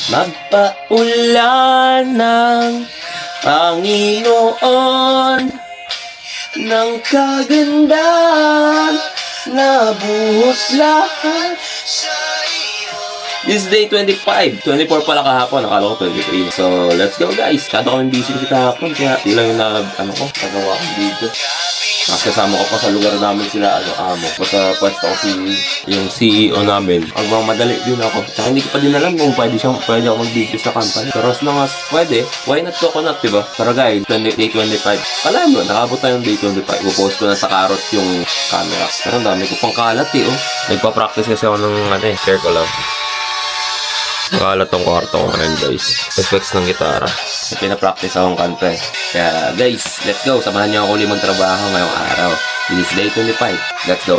Magpaulan ng Panginoon ng kagandahan na buhos lahat. This is day 25. 24 pala kahapon. Nakala ko 23. So, let's go guys. Masyado kami busy kasi kahapon. Kaya ilang yung nagawa kong video. Mas kasama ko pa sa lugar namin sila, amo. Basta pwesto ko yung CEO namin. Magmamadali din ako. Tsaka hindi ko pa din alam kung pwede ako mag-video sa company. Pero as long as pwede, why not coconut, diba? Pero guys, day 25. Alam mo, nakabot na yung day 25. Ipopost ko na sa Carrot yung camera. Pero ang dami ko pang kalat oh. Nagpa-practice kasi ako ng share ko lang. Nakalat tong kwarto ko ngayon guys. Effects ng gitara. May pinapractice akong kanta eh. Kaya guys, let's go. Samahan niyo ako ulit magtrabaho ngayong araw. This is day 25. Let's go.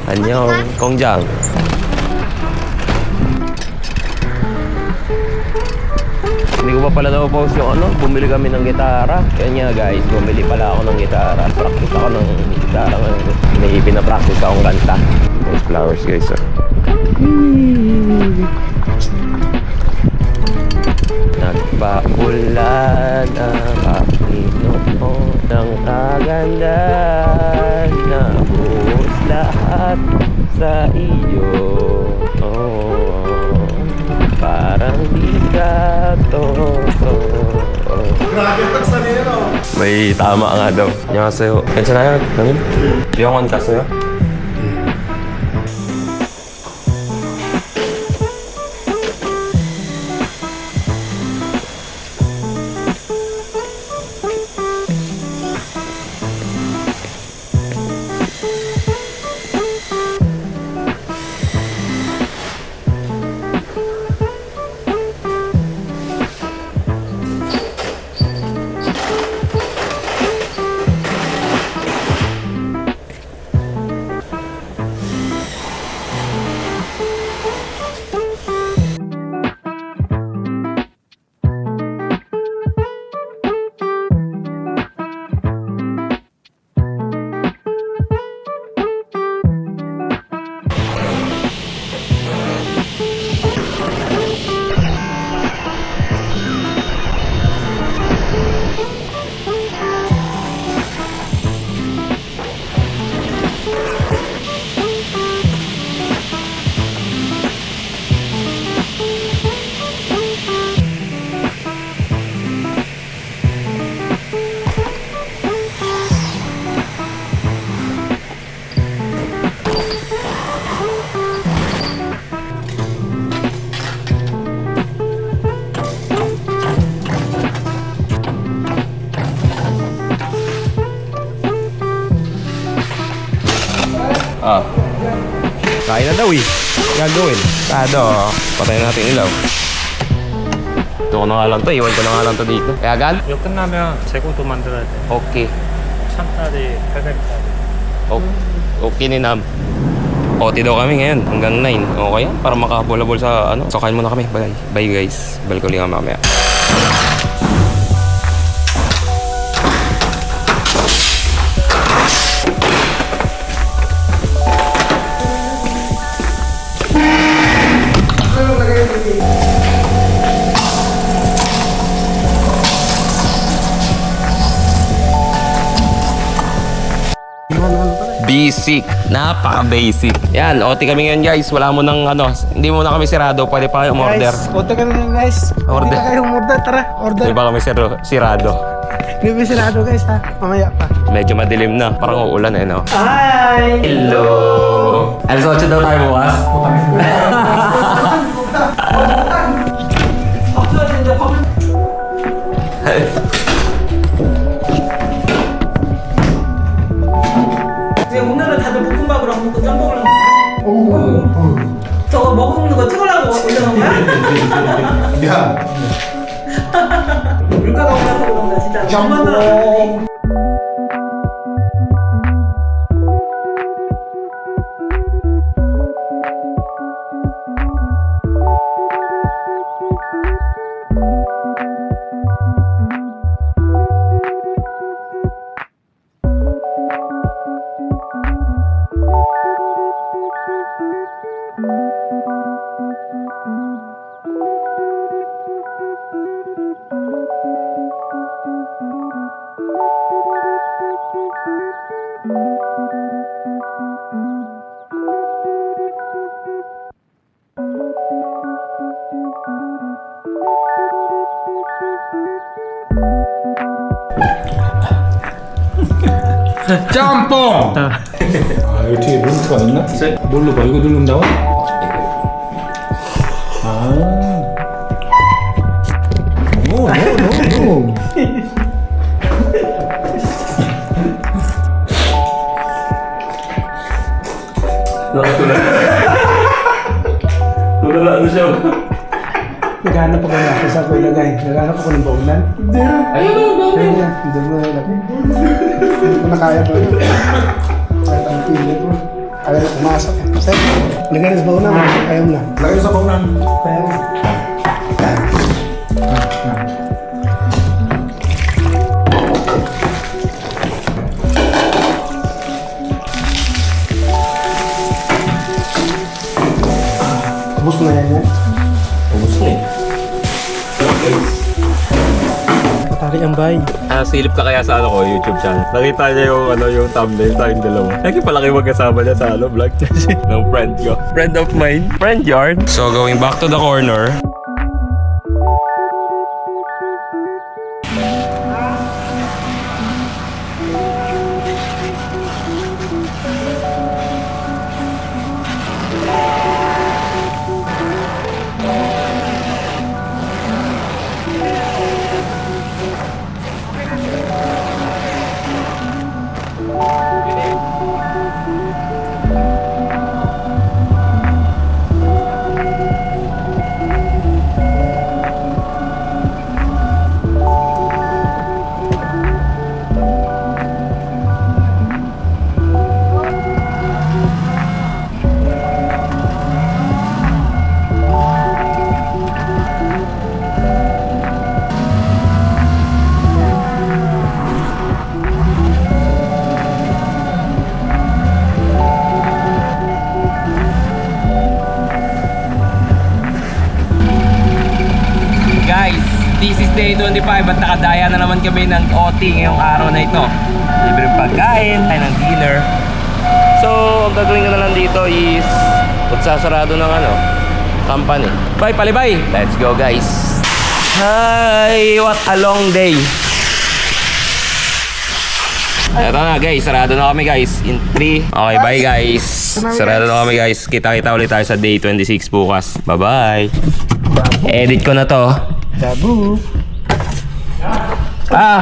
Annyeong, Kongjang. Hindi ko pa pala na-post yung bumili kami ng gitara. Kaya nga guys, bumili pala ako ng gitara. Practice ako ng gitara ngayon. May pinapractice akong kanta. Those flowers guys Nagpaulan ang Panginoon ng kagandahan na buhos lahat sa iyo. Parang di ka Grabe ang salero. may tama nga daw. 안녕하세요. 괜찮아요? 형님? 병원 갔어요? Kain na daw eh. Gagawin. Patayin natin ilaw. Ito ko na nga lang to. Iwan ko na nga lang to dito. Kaya gan? 이거 끝나면 재고도 만들어야 돼. Okay. 참다리, 팔다리까지. Okay ni Nam. OT daw kami ngayon. Hanggang 9. Okay yan. Para makahabol-habol sa So kain muna kami. Bye. Bye guys. Balik ko lang mamaya. Basic. Napaka-basic. Yan, OT kami ngayon guys. Wala mo nang hindi mo na kami sirado. Pwede pa kayo umorder. Guys, punta ka na guys. Order. Hindi pa kayo umorder. Tara, order. Hindi ba kami sirado? Hindi ba sirado guys ha? Mamaya pa. Medyo madilim na. Parang uulan no? Hi! Hello! Alas 8 daw tayo bukas? 오늘은 다들 볶음밥을 안 먹고 짬뽕을 먹고 저거 먹는 거 찍으려고 올려놓은 거야? 야, 물가가 올라서 그런가 진짜 짬뽕. 얼마나 짬뽕! 아, 여기 뒤에 몬트가 있나? 뭘로 봐? 이거 누르면 나와? 아. 노. Tulala ano siya. Naghanap ako na ako sa ko ilagay. Naghanap ako ng baunan. Ayun yan. Hindi mo na ilagay. Hindi ko na kaya ba yun. Kahit ang pili ko. Ayaw na pumasok. Sir, lagay na sa baunan. Ayaw na. Lagay sa baunan. Ayaw na. Ubus mo na yan yan. Ubus na eh. Patari ang bahay. Silip ka kaya sa ano ko, YouTube channel. Nakita niya yung yung thumbnail tayong dalawa. Lagi palaki magkasama niya sa vlog niya ng friend ko. Friend of mine. Friend yard. So going back to the corner. Guys, this is day 25 at nakadaya na naman kami ng OT ngayong araw na ito. Libreng pagkain, ay ng dinner. So, ang gagawin ko na lang dito is magsasarado ng company. Bye, palibay! Let's go guys! Hi! What a long day! Eto na guys, sarado na kami guys in 3. Okay, bye guys! Sarado na kami guys. Kita-kita ulit tayo sa day 26 bukas. Bye-bye! Edit ko na to. Dabu. Ah!